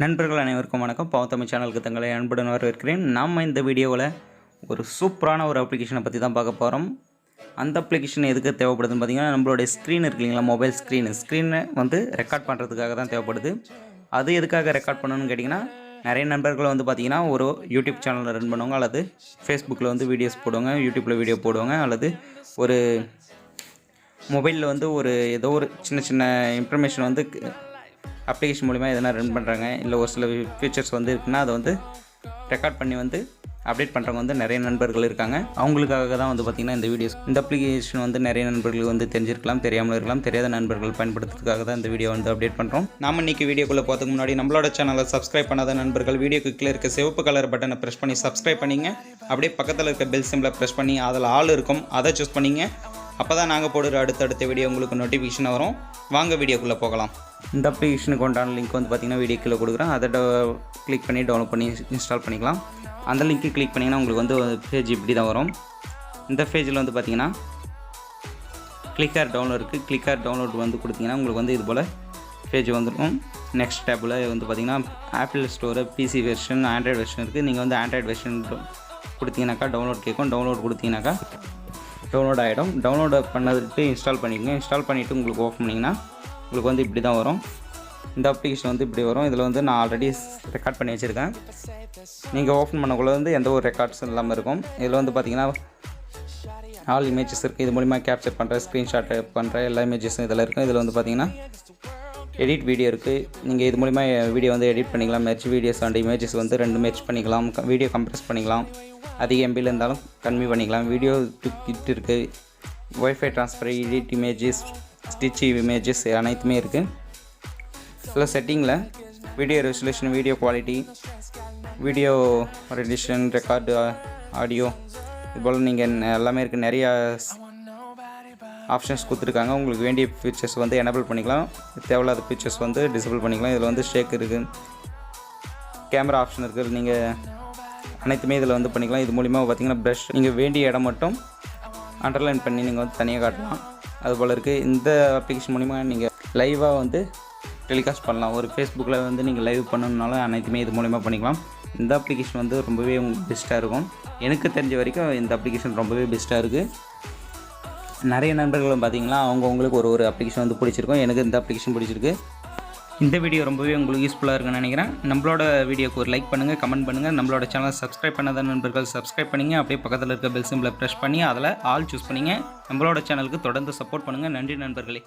நண்பர்கள் அனைவருக்கும் வணக்கம். PavunTamil சேனலுக்கு தங்களை அன்புடன் வரவேற்கிறேன். நாம் இந்த வீடியோவில் ஒரு சூப்பரான ஒரு அப்ளிகேஷனை பற்றி தான் பார்க்க போகிறோம். அந்த அப்ளிகேஷன் எதுக்கு தேவைப்படுதுன்னு பார்த்தீங்கன்னா, நம்மளுடைய ஸ்க்ரீன் இருக்கு இல்லைங்களா, மொபைல் ஸ்க்ரீனை வந்து ரெக்கார்ட் பண்ணுறதுக்காக தான் தேவைப்படுது. அது எதுக்காக ரெக்கார்ட் பண்ணணும்னு கேட்டிங்கன்னா, நிறைய நண்பர்கள் வந்து பார்த்திங்கன்னா ஒரு யூடியூப் சேனலில் ரன் பண்ணுவாங்க, அல்லது ஃபேஸ்புக்கில் வந்து வீடியோஸ் போடுவாங்க, யூடியூப்பில் வீடியோ போடுவாங்க, அல்லது ஒரு மொபைலில் வந்து ஒரு ஏதோ ஒரு சின்ன சின்ன இன்ஃபர்மேஷன் வந்து அப்ளிகேஷன் மூலிமா எதனா ரன் பண்ணுறாங்க, இல்லை ஒரு சில ஃபீச்சர்ஸ் வந்து இருக்குன்னா அதை வந்து ரெக்கார்ட் பண்ணி வந்து அப்டேட் பண்ணுறவங்க வந்து நிறைய நண்பர்கள் இருக்காங்க. அவங்களுக்காக தான் வந்து பார்த்திங்கன்னா இந்த வீடியோஸ். இந்த அப்ளிகேஷன் வந்து நிறைய நண்பர்களுக்கு வந்து தெரிஞ்சிருக்கலாம், தெரியாமல் இருக்கலாம். தெரியாத நண்பர்கள் பயன்படுத்துறதுக்காக தான் இந்த வீடியோ வந்து அப்டேட் பண்ணுறோம். நாம் இன்றைக்கி வீடியோக்குள்ளே போகிறதுக்கு முன்னாடி நம்மளோட சேனலை சப்ஸ்கிரைப் பண்ணாத நண்பர்கள் வீடியோக்கு கீழே இருக்க சிவப்பு கலர் பட்டனை ப்ரெஸ் பண்ணி சப்ஸ்கிரைப் பண்ணிங்க. அப்படியே பக்கத்தில் இருக்க பெல் சிம்பிளை ப்ரெஸ் பண்ணி அதில் ஆல் இருக்கும், அதை சூஸ் பண்ணிங்க. அப்போ தான் நாங்கள் போடுற அடுத்தடுத்த வீடியோ உங்களுக்கு நோட்டிஃபிகேஷன் வரும். வாங்க வீடியோக்குள்ளே போகலாம். இந்த அப்ளிகேஷனுக்கு உண்டான லிங்க் வந்து பார்த்திங்கன்னா வீடியோ கீழே கொடுக்குறேன். அதை கிளிக் பண்ணி டவுன்லோட் பண்ணி இன்ஸ்டால் பண்ணிக்கலாம். அந்த லிங்க்கு கிளிக் பண்ணிங்கன்னா உங்களுக்கு வந்து பேஜ் இப்படி தான் வரும். இந்த பேஜில் வந்து பார்த்திங்கன்னா கிளிக்கார் டவுன்லோட் இருக்குது. கிளிக்கார் டவுன்லோட் வந்து கொடுத்திங்கன்னா உங்களுக்கு வந்து இது போல் பேஜ் வந்துடும். நெக்ஸ்ட் டேப்பில் வந்து பார்த்திங்கன்னா Apple store, PC version, Android version இருக்குது. நீங்கள் வந்து ஆண்ட்ராய்டு வெர்ஷன் கொடுத்தீங்கன்னாக்கா டவுன்லோட் கேட்கும். டவுன்லோட் கொடுத்தீங்கன்னாக்கா டவுன்லோட் ஆகிடும். டவுன்லோட் பண்ணதுக்கு இன்ஸ்டால் பண்ணிக்கோங்க. இன்ஸ்டால் பண்ணிவிட்டு உங்களுக்கு ஓப்பன் பண்ணிங்கன்னா உங்களுக்கு வந்து இப்படி தான் வரும். இந்த அப்ளிகேஷன் வந்து இப்படி வரும். இதில் வந்து நான் ஆல்ரெடி ரெக்கார்ட் பண்ணி வச்சுருக்கேன். நீங்கள் ஓப்பன் பண்ணக்குள்ள வந்து எந்த ஒரு ரெக்கார்ட்ஸும் இல்லாமல் இருக்கும். இதில் வந்து பார்த்திங்கன்னா ஆல் இமேஜஸ் இருக்குது. இது மூலிமா கேப்சர் பண்ணுற, ஸ்க்ரீன்ஷாட் பண்ணுற எல்லா இமேஜஸும் இதில் இருக்கும். இதில் வந்து பார்த்திங்கன்னா எடிட் வீடியோ இருக்குது. நீங்கள் இது மூலிமா வீடியோ வந்து எடிட் பண்ணிக்கலாம். மெர்ஜ் வீடியோஸ் அண்ட் இமேஜஸ் வந்து ரெண்டு மெர்ஜ் பண்ணிக்கலாம். வீடியோ கம்ப்ரெஸ் பண்ணிக்கலாம். அதிக எம்பியில் இருந்தாலும் கம்மி பண்ணிக்கலாம். வீடியோ கிட் இருக்குது. Wifi transfer, edit images, stitch images அனைத்துமே இருக்குது. இதில் செட்டிங்கில் video resolution, video quality, video ரெடிஷன், ரெக்கார்டு, ஆடியோ, இதுபோல் நீங்கள் எல்லாமே இருக்குது. நிறையா ஆப்ஷன்ஸ் கொடுத்துருக்காங்க. உங்களுக்கு வேண்டிய ஃபீச்சர்ஸ் வந்து எனேபிள் பண்ணிக்கலாம். தேவையில்லாத ஃபீச்சர்ஸ் வந்து டிசேபிள் பண்ணிக்கலாம். இதில் வந்து ஷேக் இருக்குது, கேமரா ஆப்ஷன் இருக்குது. நீங்கள் அனைத்துமே இதில் வந்து பண்ணிக்கலாம். இது மூலிமா பார்த்திங்கன்னா ப்ரஷ், நீங்கள் வேண்டிய இடம் மட்டும் அண்டர்லைன் பண்ணி நீங்கள் வந்து தனியாக காட்டலாம். அதுபோல் இருக்குது. இந்த அப்ளிகேஷன் மூலிமா நீங்கள் லைவாக வந்து டெலிகாஸ்ட் பண்ணலாம். ஒரு ஃபேஸ்புக்கில் வந்து நீங்கள் லைவ் பண்ணணுன்னாலும் அனைத்துமே இது மூலிமா பண்ணிக்கலாம். இந்த அப்ளிகேஷன் வந்து ரொம்பவே பெஸ்ட்டாக இருக்கும். எனக்கு தெரிஞ்ச வரைக்கும் இந்த அப்ளிகேஷன் ரொம்பவே பெஸ்ட்டாக இருக்குது. நிறைய நண்பர்களும் பார்த்திங்கன்னா அவங்களுக்கு ஒரு அப்ளிகேஷன் வந்து பிடிச்சிருக்கும். எனக்கு இந்த அப்ளிகேஷன் பிடிச்சிருக்கு. இந்த வீடியோ ரொம்பவே உங்களுக்கு யூஸ்ஃபுல்லாக இருக்குன்னு நினைக்கிறேன். நம்மளோட வீடியோக்கு ஒரு லைக் பண்ணுங்கள், கமெண்ட் பண்ணுங்கள். நம்மளோட சேனலை சப்ஸ்கிரைப் பண்ணாத நண்பர்கள் சப்ஸ்கிரைப் பண்ணிங்க. அப்படியே பக்கத்தில் இருக்க பெல் சிம்பிளை ப்ரெஸ் பண்ணி அதில் ஆல் சூஸ் பண்ணிங்க. நம்மளோட சேனலுக்கு தொடர்ந்து சப்போர்ட் பண்ணுங்கள். நன்றி நண்பர்களே.